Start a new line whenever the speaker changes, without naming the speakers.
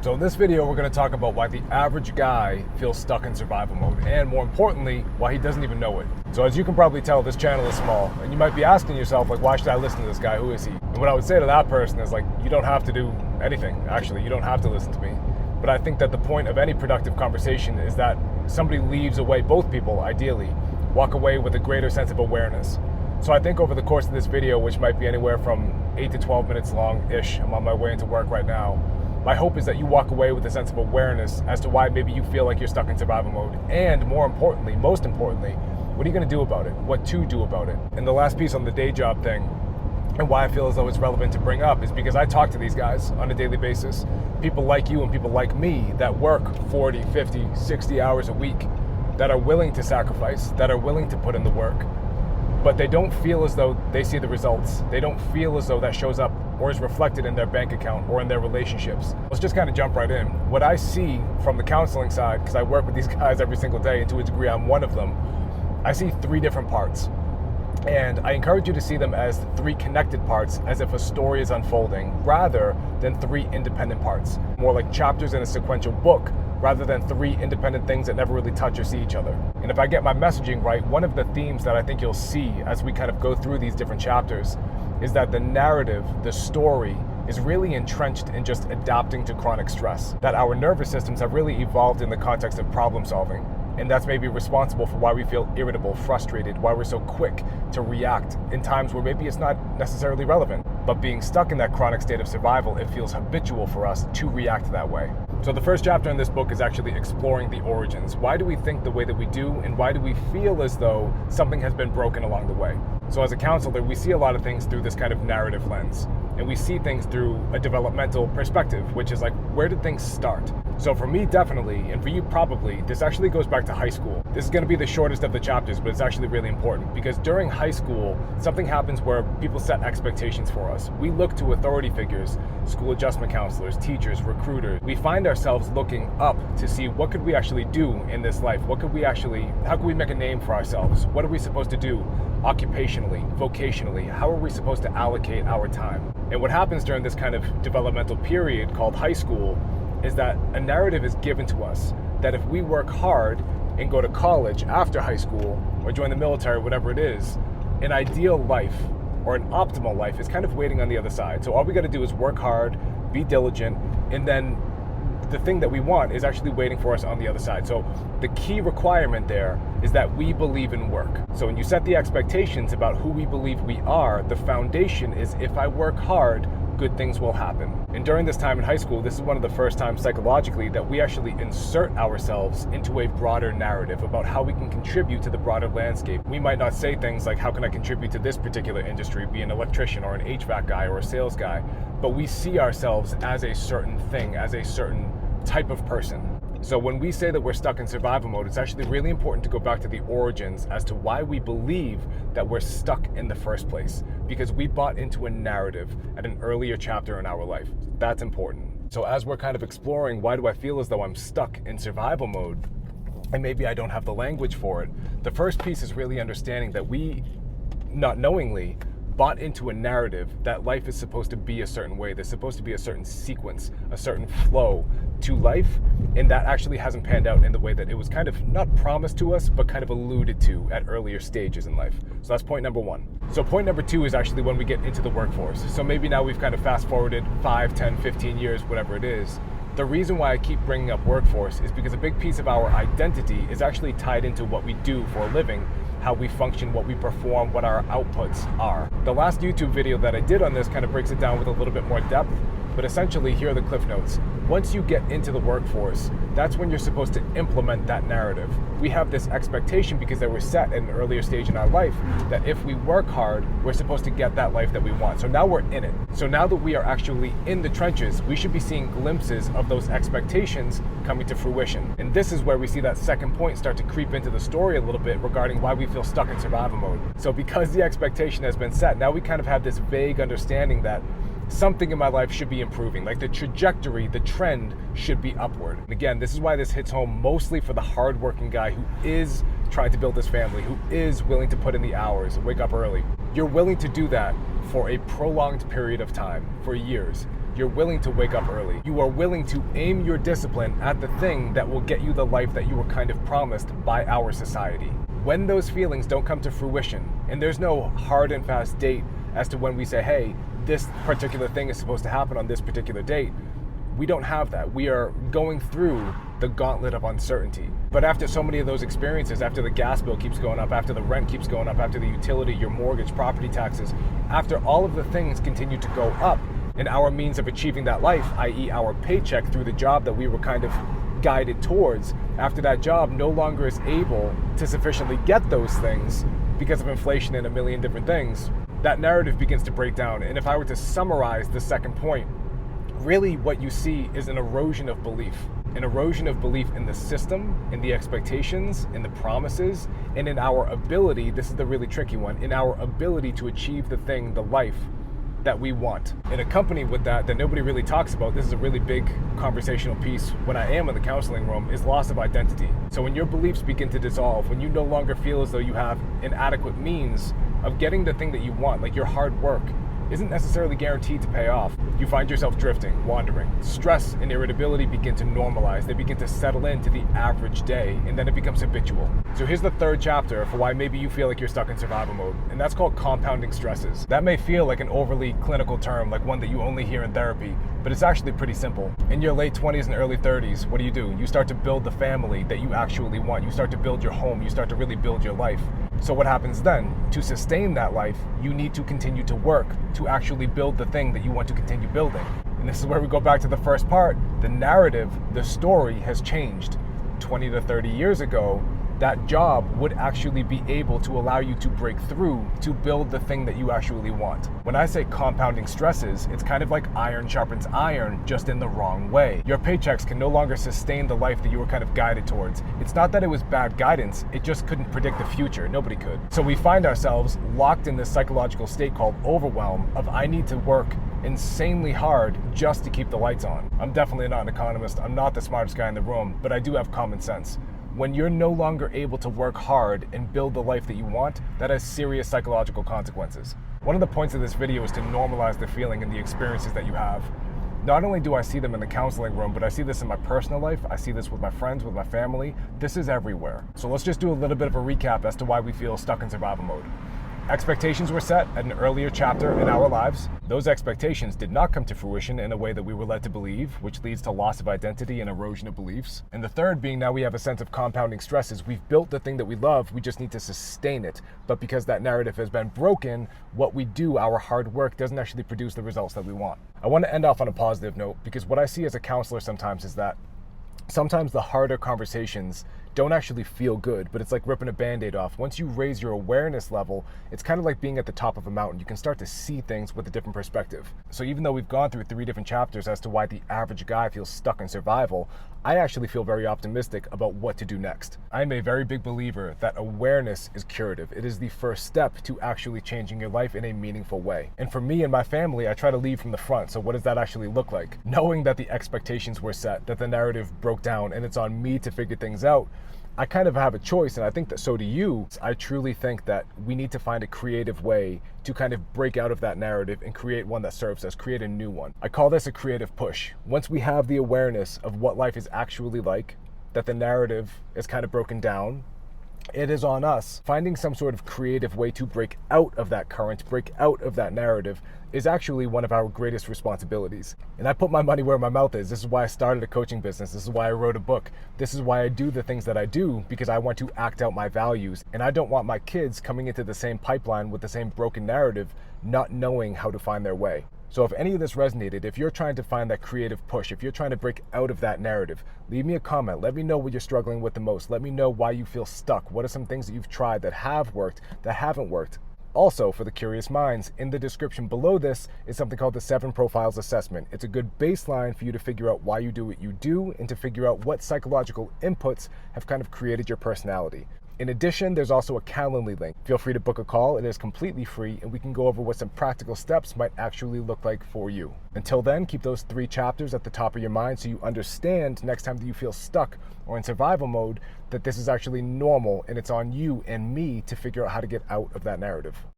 So in this video, we're going to talk about why the average guy feels stuck in survival mode, and more importantly, why he doesn't even know it. So as you can probably tell, this channel is small, and you might be asking yourself, like, why should I listen to this guy? Who is he? And what I would say to that person is, like, you don't have to do anything. Actually, you don't have to listen to me. But I think that the point of any productive conversation is that somebody leaves away, both people, ideally, walk away with a greater sense of awareness. So I think over the course of this video, which might be anywhere from 8 to 12 minutes long-ish, I'm on my way into work right now, my hope is that you walk away with a sense of awareness as to why maybe you feel like you're stuck in survival mode. And more importantly, most importantly, what are you going to do about it? What to do about it? And the last piece on the day job thing, and why I feel as though it's relevant to bring up, is because I talk to these guys on a daily basis. People like you and people like me that work 40, 50, 60 hours a week, that are willing to sacrifice, that are willing to put in the work. But they don't feel as though they see the results. They don't feel as though that shows up or is reflected in their bank account or in their relationships. Let's just kind of jump right in. What I see from the counseling side, because I work with these guys every single day, and to a degree I'm one of them, I see 3 different parts. And I encourage you to see them as 3 connected parts, as if a story is unfolding, rather than 3 independent parts. More like chapters in a sequential book, rather than 3 independent things that never really touch or see each other. And if I get my messaging right, one of the themes that I think you'll see as we kind of go through these different chapters is that the narrative, the story, is really entrenched in just adapting to chronic stress. That our nervous systems have really evolved in the context of problem solving. And that's maybe responsible for why we feel irritable, frustrated, why we're so quick to react in times where maybe it's not necessarily relevant. But being stuck in that chronic state of survival, it feels habitual for us to react that way. So the first chapter in this book is actually exploring the origins. Why do we think the way that we do, and why do we feel as though something has been broken along the way? So as a counselor, we see a lot of things through this kind of narrative lens. And we see things through a developmental perspective, which is like, where did things start? So for me, definitely, and for you probably, this actually goes back to high school. This is going to be the shortest of the chapters, but it's actually really important because during high school, something happens where people set expectations for us. We look to authority figures, school adjustment counselors, teachers, recruiters. We find ourselves looking up to see what could we actually do in this life? How could we make a name for ourselves? What are we supposed to do occupationally, vocationally? How are we supposed to allocate our time? And what happens during this kind of developmental period called high school is that a narrative is given to us that if we work hard and go to college after high school or join the military, whatever it is, an ideal life or an optimal life is kind of waiting on the other side. So all we got to do is work hard, be diligent, and then the thing that we want is actually waiting for us on the other side. So the key requirement there is that we believe in work. So when you set the expectations about who we believe we are, the foundation is if I work hard, good things will happen. And during this time in high school, this is one of the first times psychologically that we actually insert ourselves into a broader narrative about how we can contribute to the broader landscape. We might not say things like, how can I contribute to this particular industry, be an electrician or an HVAC guy or a sales guy, but we see ourselves as a certain thing, as a certain type of person. So when we say that we're stuck in survival mode, it's actually really important to go back to the origins as to why we believe that we're stuck in the first place, because we bought into a narrative at an earlier chapter in our life. That's important. So as we're kind of exploring, why do I feel as though I'm stuck in survival mode, and maybe I don't have the language for it, the first piece is really understanding that we, not knowingly, bought into a narrative that life is supposed to be a certain way. There's supposed to be a certain sequence, a certain flow to life, and that actually hasn't panned out in the way that it was kind of not promised to us, but kind of alluded to at earlier stages in life. So that's point number 1. So point number 2 is actually when we get into the workforce. So maybe now we've kind of fast forwarded 5, 10, 15 years, whatever it is. The reason why I keep bringing up workforce is because a big piece of our identity is actually tied into what we do for a living, how we function, what we perform, what our outputs are. The last YouTube video that I did on this kind of breaks it down with a little bit more depth, but essentially here are the cliff notes. Once you get into the workforce, that's when you're supposed to implement that narrative. We have this expectation because they were set at an earlier stage in our life that if we work hard, we're supposed to get that life that we want. So now we're in it. So now that we are actually in the trenches, we should be seeing glimpses of those expectations coming to fruition. And this is where we see that second point start to creep into the story a little bit regarding why we feel stuck in survival mode. So because the expectation has been set, now we kind of have this vague understanding that something in my life should be improving. Like the trajectory, the trend should be upward. And again, this is why this hits home mostly for the hardworking guy who is trying to build his family, who is willing to put in the hours and wake up early. You're willing to do that for a prolonged period of time, for years. you're willing to wake up early. You are willing to aim your discipline at the thing that will get you the life that you were kind of promised by our society. When those feelings don't come to fruition, and there's no hard and fast date as to when we say, hey, this particular thing is supposed to happen on this particular date, we don't have that. We are going through the gauntlet of uncertainty. But after so many of those experiences, after the gas bill keeps going up, after the rent keeps going up, after the utility, your mortgage, property taxes, after all of the things continue to go up, and our means of achieving that life, i.e. our paycheck through the job that we were kind of guided towards, after that job no longer is able to sufficiently get those things because of inflation and a million different things, that narrative begins to break down. And if I were to summarize the second point, really what you see is an erosion of belief. An erosion of belief in the system, in the expectations, in the promises, and in our ability, this is the really tricky one, in our ability to achieve the thing, the life that we want. And accompanied with that nobody really talks about, this is a really big conversational piece when I am in the counseling room, is loss of identity. So when your beliefs begin to dissolve, when you no longer feel as though you have an adequate means of getting the thing that you want, like your hard work isn't necessarily guaranteed to pay off, you find yourself drifting, wandering. Stress and irritability begin to normalize. They begin to settle into the average day, and then it becomes habitual. So here's the third chapter for why maybe you feel like you're stuck in survival mode, and that's called compounding stresses. That may feel like an overly clinical term, like one that you only hear in therapy, but it's actually pretty simple. In your late 20s and early 30s, what do? You start to build the family that you actually want. You start to build your home. You start to really build your life. So what happens then? To sustain that life, you need to continue to work to actually build the thing that you want to continue building. And this is where we go back to the first part. The narrative, the story has changed. 20 to 30 years ago, that job would actually be able to allow you to break through to build the thing that you actually want. When I say compounding stresses, it's kind of like iron sharpens iron, just in the wrong way. Your paychecks can no longer sustain the life that you were kind of guided towards. It's not that it was bad guidance, it just couldn't predict the future. Nobody could. So we find ourselves locked in this psychological state called overwhelm of I need to work insanely hard just to keep the lights on. I'm definitely not an economist. I'm not the smartest guy in the room, but I do have common sense. When you're no longer able to work hard and build the life that you want, that has serious psychological consequences. One of the points of this video is to normalize the feeling and the experiences that you have. Not only do I see them in the counseling room, but I see this in my personal life. I see this with my friends, with my family. This is everywhere. So let's just do a little bit of a recap as to why we feel stuck in survival mode. Expectations were set at an earlier chapter in our lives. Those expectations did not come to fruition in a way that we were led to believe, which leads to loss of identity and erosion of beliefs. And the third being, now we have a sense of compounding stresses. We've built the thing that we love, we just need to sustain it. But because that narrative has been broken, what we do, our hard work, doesn't actually produce the results that we want. I want to end off on a positive note, because what I see as a counselor sometimes is that sometimes the harder conversations don't actually feel good, but it's like ripping a Band-Aid off. Once you raise your awareness level, it's kind of like being at the top of a mountain. You can start to see things with a different perspective. So even though we've gone through 3 different chapters as to why the average guy feels stuck in survival, I actually feel very optimistic about what to do next. I'm a very big believer that awareness is curative. It is the first step to actually changing your life in a meaningful way. And for me and my family, I try to lead from the front. So what does that actually look like? Knowing that the expectations were set, that the narrative broke down, and it's on me to figure things out, I kind of have a choice, and I think that so do you. I truly think that we need to find a creative way to kind of break out of that narrative and create one that serves us, create a new one. I call this a creative push. Once we have the awareness of what life is actually like, that the narrative is kind of broken down, it is on us. Finding some sort of creative way to break out of that current, break out of that narrative, is actually one of our greatest responsibilities. And I put my money where my mouth is. This is why I started a coaching business. This is why I wrote a book. This is why I do the things that I do, because I want to act out my values. And I don't want my kids coming into the same pipeline with the same broken narrative, not knowing how to find their way. So if any of this resonated, if you're trying to find that creative push, if you're trying to break out of that narrative, leave me a comment. Let me know what you're struggling with the most. Let me know why you feel stuck. What are some things that you've tried that have worked, that haven't worked? Also, for the curious minds, in the description below this is something called the 7 Profiles Assessment. It's a good baseline for you to figure out why you do what you do and to figure out what psychological inputs have kind of created your personality. In addition, there's also a Calendly link. Feel free to book a call. It is completely free, and we can go over what some practical steps might actually look like for you. Until then, keep those 3 chapters at the top of your mind so you understand next time that you feel stuck or in survival mode that this is actually normal, and it's on you and me to figure out how to get out of that narrative.